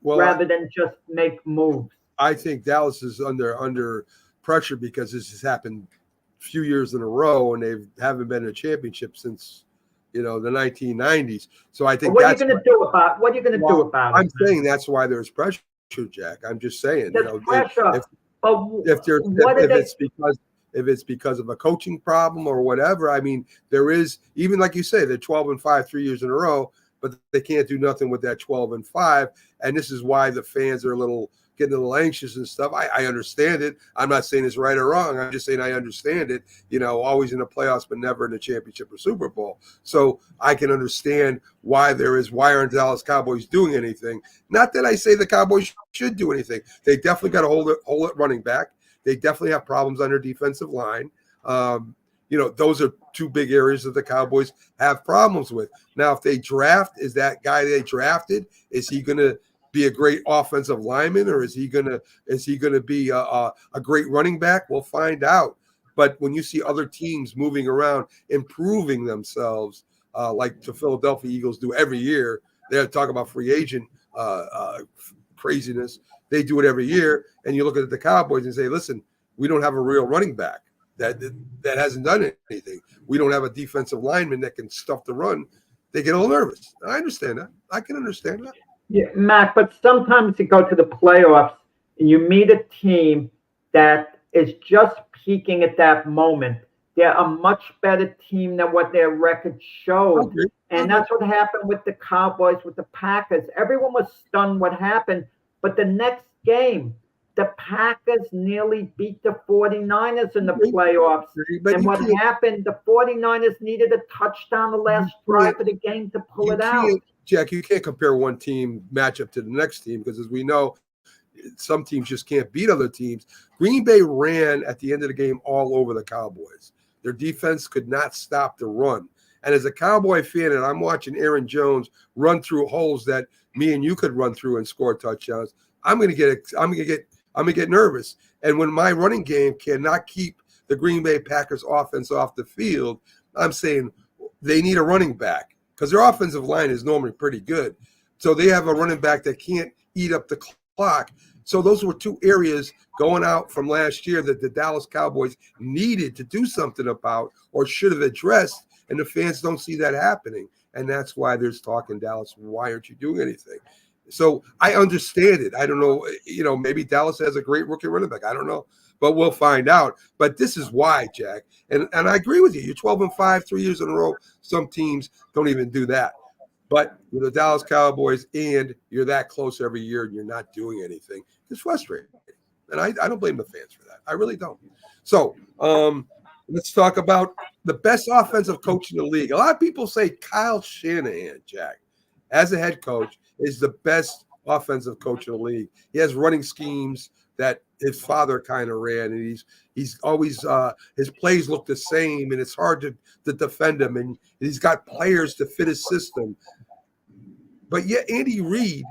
rather than just make moves. I think Dallas is under pressure because this has happened a few years in a row, and they haven't been in a championship since the 1990s. So I think what are you going to do about it? I'm saying that's why there's pressure, Jack. I'm just saying. There's pressure. If it's because of a coaching problem or whatever, I mean, there is, even like you say, they're 12-5 3 years in a row, but they can't do nothing with that 12-5. And this is why the fans are getting a little anxious and stuff. I understand it. I'm not saying it's right or wrong. I'm just saying I understand it, always in the playoffs, but never in the championship or Super Bowl. So I can understand why aren't Dallas Cowboys doing anything? Not that I say the Cowboys should do anything. They definitely got to hold it running back. They definitely have problems on their defensive line. Those are two big areas that the Cowboys have problems with. Now, if they draft, is that guy they drafted, is he going to be a great offensive lineman, or is he going to be a great running back? We'll find out. But when you see other teams moving around, improving themselves, like the Philadelphia Eagles do every year, they're talking about free agent craziness. They do it every year, and you look at the Cowboys and say, listen, we don't have a real running back that hasn't done anything. We don't have a defensive lineman that can stuff the run. They get a little nervous. I understand that. I can understand that. Yeah, Matt, but sometimes you go to the playoffs and you meet a team that is just peaking at that moment. They're a much better team than what their record showed. Okay. And that's what happened with the Cowboys, with the Packers. Everyone was stunned what happened. But the next game, the Packers nearly beat the 49ers in the playoffs. And what happened, the 49ers needed a touchdown the last drive of the game to pull it out. Jack, you can't compare one team matchup to the next team because, as we know, some teams just can't beat other teams. Green Bay ran at the end of the game all over the Cowboys. Their defense could not stop the run. And as a Cowboy fan, and I'm watching Aaron Jones run through holes that me and you could run through and score touchdowns, I'm gonna get nervous. And when my running game cannot keep the Green Bay Packers offense off the field, I'm saying they need a running back because their offensive line is normally pretty good. So they have a running back that can't eat up the clock. So those were two areas going out from last year that the Dallas Cowboys needed to do something about or should have addressed, and the fans don't see that happening. And that's why there's talk in Dallas, why aren't you doing anything? So I understand it. I don't know, maybe Dallas has a great rookie running back. I don't know, but we'll find out. But this is why, Jack. And I agree with you. You're 12-5, 3 years in a row. Some teams don't even do that. But with the Dallas Cowboys, and you're that close every year and you're not doing anything, it's frustrating. And I don't blame the fans for that. I really don't. So let's talk about the best offensive coach in the league. A lot of people say Kyle Shanahan, Jack, as a head coach, is the best offensive coach in the league. He has running schemes that his father kind of ran, and he's always his plays look the same, and it's hard to defend him, and he's got players to fit his system. But yet Andy Reid,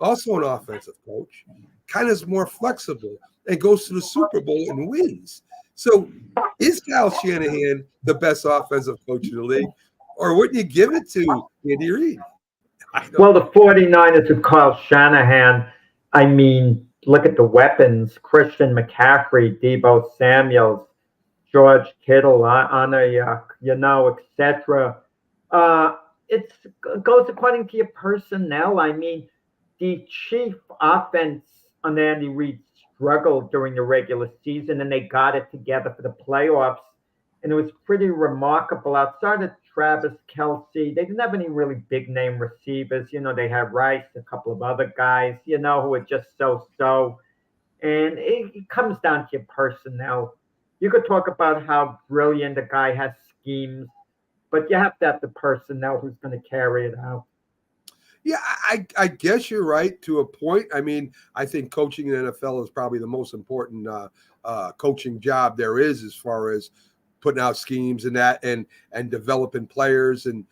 also an offensive coach, kind of is more flexible and goes to the Super Bowl and wins. So is Kyle Shanahan the best offensive coach in the league, or wouldn't you give it to Andy Reid? Well, the 49ers with Kyle Shanahan, I mean, look at the weapons: Christian McCaffrey, Deebo Samuels, George Kittle, Anayak, etc. It goes according to your personnel. I mean, the chief offense on Andy Reid struggled during the regular season, and they got it together for the playoffs. And it was pretty remarkable. Outside of Travis Kelce, they didn't have any really big name receivers. They had Rice, a couple of other guys, who were just so. And it comes down to your personnel. You could talk about how brilliant the guy has schemes, but you have to have the personnel who's going to carry it out. Yeah, I guess you're right to a point. I mean, I think coaching in the NFL is probably the most important coaching job there is, as far as putting out schemes and that, and developing players and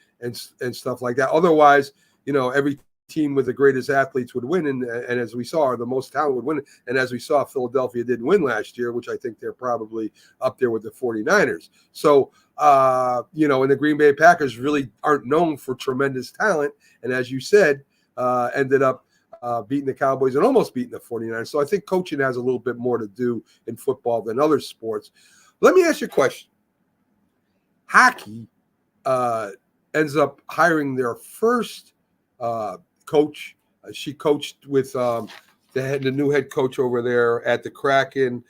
stuff like that. Otherwise, every team with the greatest athletes would win, and as we saw, the most talent would win. And as we saw, Philadelphia didn't win last year, which I think they're probably up there with the 49ers. So, and the Green Bay Packers really aren't known for tremendous talent. And as you said, ended up beating the Cowboys and almost beating the 49ers. So I think coaching has a little bit more to do in football than other sports. Let me ask you a question. Hockey ends up hiring their first coach. She coached with the new head coach over there at the Kraken.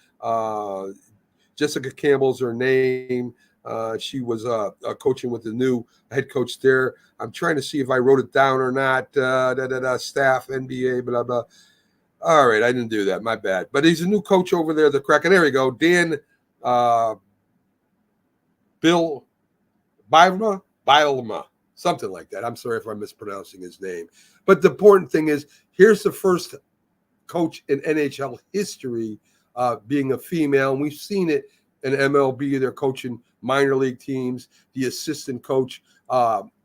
Jessica Campbell's her name. She was coaching with the new head coach there. I'm trying to see if I wrote it down or not. Staff, NBA, blah, blah. All right, I didn't do that. My bad. But he's a new coach over there at the Kraken. There we go. Dan Bill Bielema, something like that. I'm sorry if I'm mispronouncing his name. But the important thing is, here's the first coach in NHL history being a female. And we've seen it in MLB. They're coaching minor league teams. The assistant coach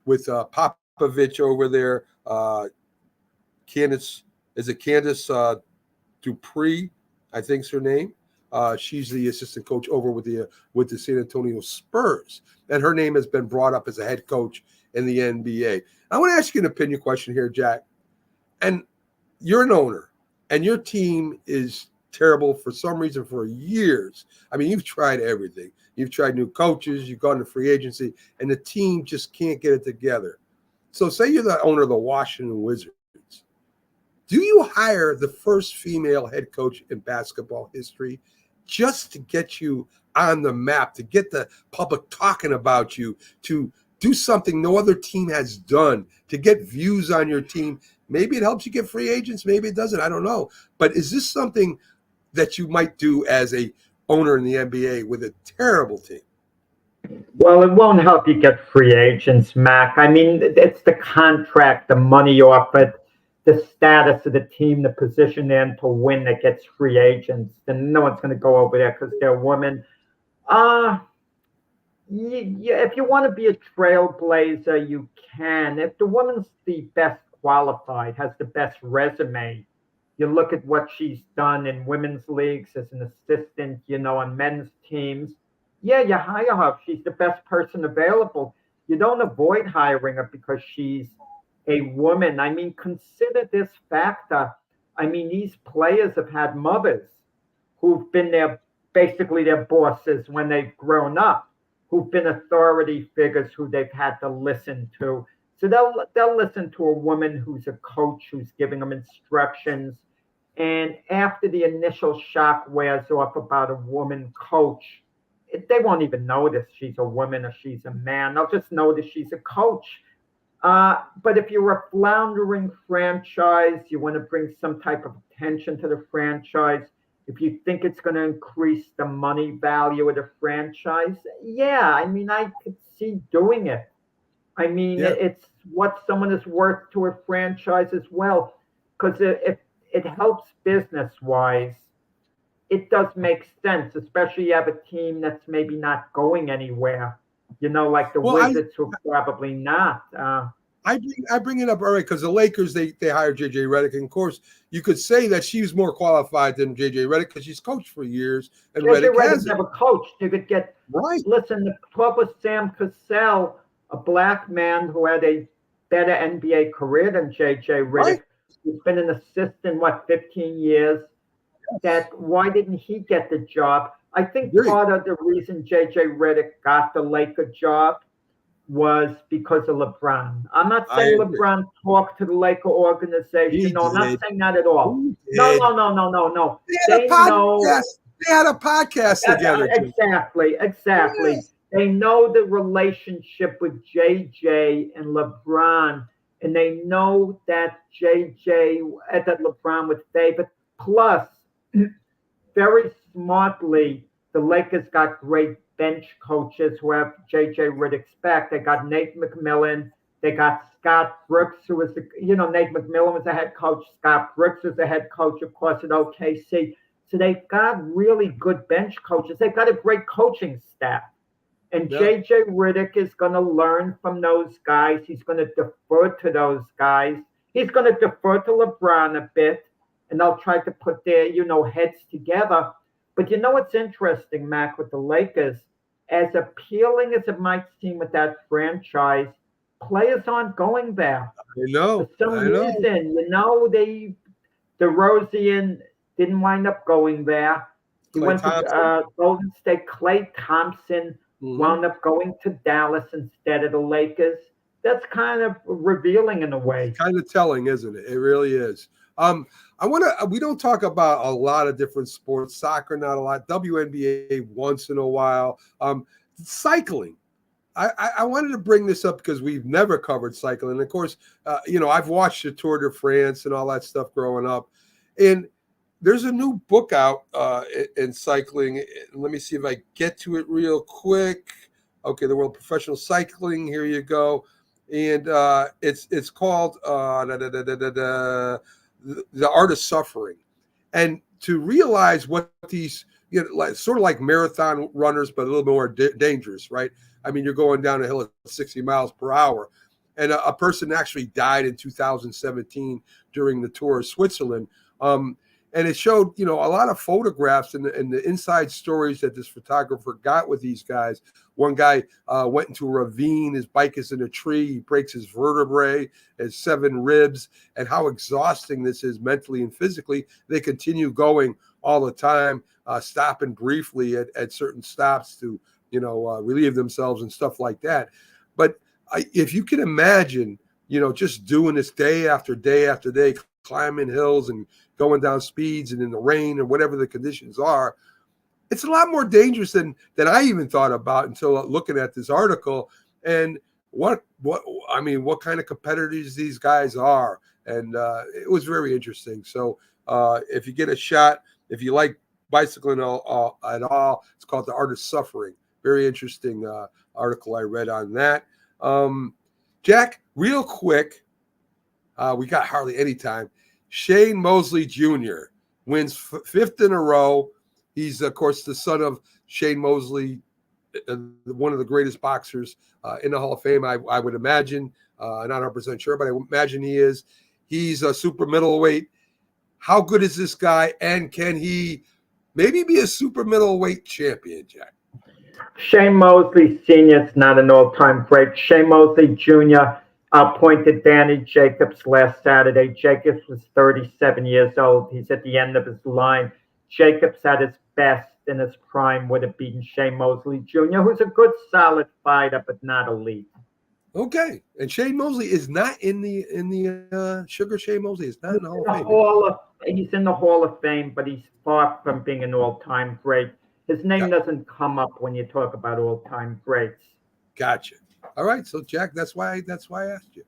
with Popovich over there, Candace Dupree, I think's her name. She's the assistant coach over with the San Antonio Spurs, and her name has been brought up as a head coach in the NBA. I want to ask you an opinion question here, Jack. And you're an owner, and your team is terrible for some reason for years. I mean, you've tried everything. You've tried new coaches. You've gone to free agency, and the team just can't get it together. So, say you're the owner of the Washington Wizards. Do you hire the first female head coach in basketball history just to get you on the map, to get the public talking about you, to do something no other team has done, to get views on your team? Maybe it helps you get free agents. Maybe it doesn't. I don't know. But is this something that you might do as a owner in the NBA with a terrible team? Well, it won't help you get free agents, Mac. I mean, it's the contract, the money offered, the status of the team, the position they're in to win that gets free agents. And no one's going to go over there because they're women. If you want to be a trailblazer, you can. If the woman's the best qualified, has the best resume, you look at what she's done in women's leagues as an assistant, on men's teams. Yeah, you hire her. She's the best person available. You don't avoid hiring her because she's a woman. I mean, consider this factor. I mean, these players have had mothers who've been basically their bosses when they've grown up, who've been authority figures who they've had to listen to. So they'll listen to a woman who's a coach who's giving them instructions. And after the initial shock wears off about a woman coach, they won't even notice she's a woman or she's a man. They'll just notice she's a coach. But if you're a floundering franchise, you want to bring some type of attention to the franchise, if you think it's going to increase the money value of the franchise, yeah, I mean, I could see doing it. I mean, it's what someone is worth to a franchise as well. Because if it helps business-wise, it does make sense, especially you have a team that's maybe not going anywhere. You know, like the Wizards, who probably not. I bring it up, all right, because the Lakers, they hired J.J. Redick. And, of course, you could say that she's more qualified than J.J. Redick because she's coached for years. And J.J. Redick has never coached. You could get right. Listen, the club with Sam Cassell, a black man who had a better NBA career than J.J. Redick. Right. He's been an assistant, 15 years? Yes. Why didn't he get the job? I think part of the reason J.J. Redick got the Laker job was because of LeBron. I'm not saying LeBron talked to the Laker organization. No, I'm not saying that at all. No. They had a podcast together. Exactly. Yes. They know the relationship with JJ and LeBron, and they know that that LeBron would favor. Plus, very smartly, the Lakers got great bench coaches who have J.J. Redick's back. They got Nate McMillan. They got Scott Brooks, who was Nate McMillan was the head coach. Scott Brooks was the head coach, of course, at OKC. So they've got really good bench coaches. They've got a great coaching staff. And J.J. Redick is going to learn from those guys. He's going to defer to those guys. He's going to defer to LeBron a bit, and they'll try to put their, heads together. But what's interesting, Mac, with the Lakers, as appealing as it might seem with that franchise, players aren't going there. I know. For some reason, DeRozan didn't wind up going there. He went to Golden State. Klay Thompson wound up going to Dallas instead of the Lakers. That's kind of revealing in a way. Kind of telling, isn't it? It really is. We don't talk about a lot of different sports, soccer, not a lot, WNBA once in a while. Cycling. I wanted to bring this up because we've never covered cycling. And of course, I've watched the Tour de France and all that stuff growing up. And there's a new book out in cycling. Let me see if I get to it real quick. Okay, The World of Professional Cycling. Here you go. And it's called The Art of Suffering. And to realize what these, sort of like marathon runners, but a little bit more dangerous, right? I mean, you're going down a hill at 60 miles per hour. And a person actually died in 2017 during the Tour of Switzerland. And it showed, a lot of photographs and the inside stories that this photographer got with these guys. One guy went into a ravine. His bike is in a tree. He breaks his vertebrae, has 7 ribs, and how exhausting this is mentally and physically. They continue going all the time, stopping briefly at certain stops to, relieve themselves and stuff like that. But if you can imagine, just doing this day after day after day, climbing hills and going down speeds and in the rain or whatever the conditions are, it's a lot more dangerous than I even thought about until looking at this article and what kind of competitors these guys are. And it was very interesting. So if you get a shot, if you like bicycling at all, it's called The Art of Suffering. Very interesting article I read on that. Jack, real quick, we got hardly any time. Shane Mosley Jr. wins 5th in a row. He's, of course, the son of Shane Mosley, one of the greatest boxers in the Hall of Fame, I would imagine. Not 100% sure, but I imagine he is. He's a super middleweight. How good is this guy? And can he maybe be a super middleweight champion, Jack? Shane Mosley Sr. is not an all-time great. Shane Mosley Jr. appointed Danny Jacobs last Saturday. Jacobs was 37 years old. He's at the end of his line. Jacobs at his best in his prime would have beaten Shane Mosley Jr., who's a good, solid fighter, but not elite. Okay, and Shane Mosley is not in the Sugar. Shane Mosley is not in the Hall of Fame. He's in the Hall of Fame, but he's far from being an all-time great. His name doesn't come up when you talk about all-time greats. Gotcha. All right, so Jack, that's why I asked you.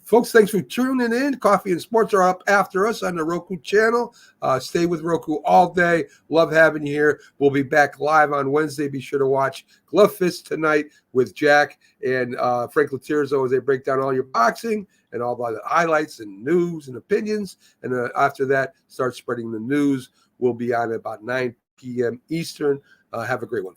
Folks, thanks for tuning in. Coffee and Sports are up after us on the Roku channel. Stay with Roku all day. Love having you here. We'll be back live on Wednesday. Be sure to watch Glove Fist tonight with Jack and Frank Latirzo as they break down all your boxing and all the highlights and news and opinions. And after that, start spreading the news. We'll be on at about 9 p.m. Eastern. Have a great one.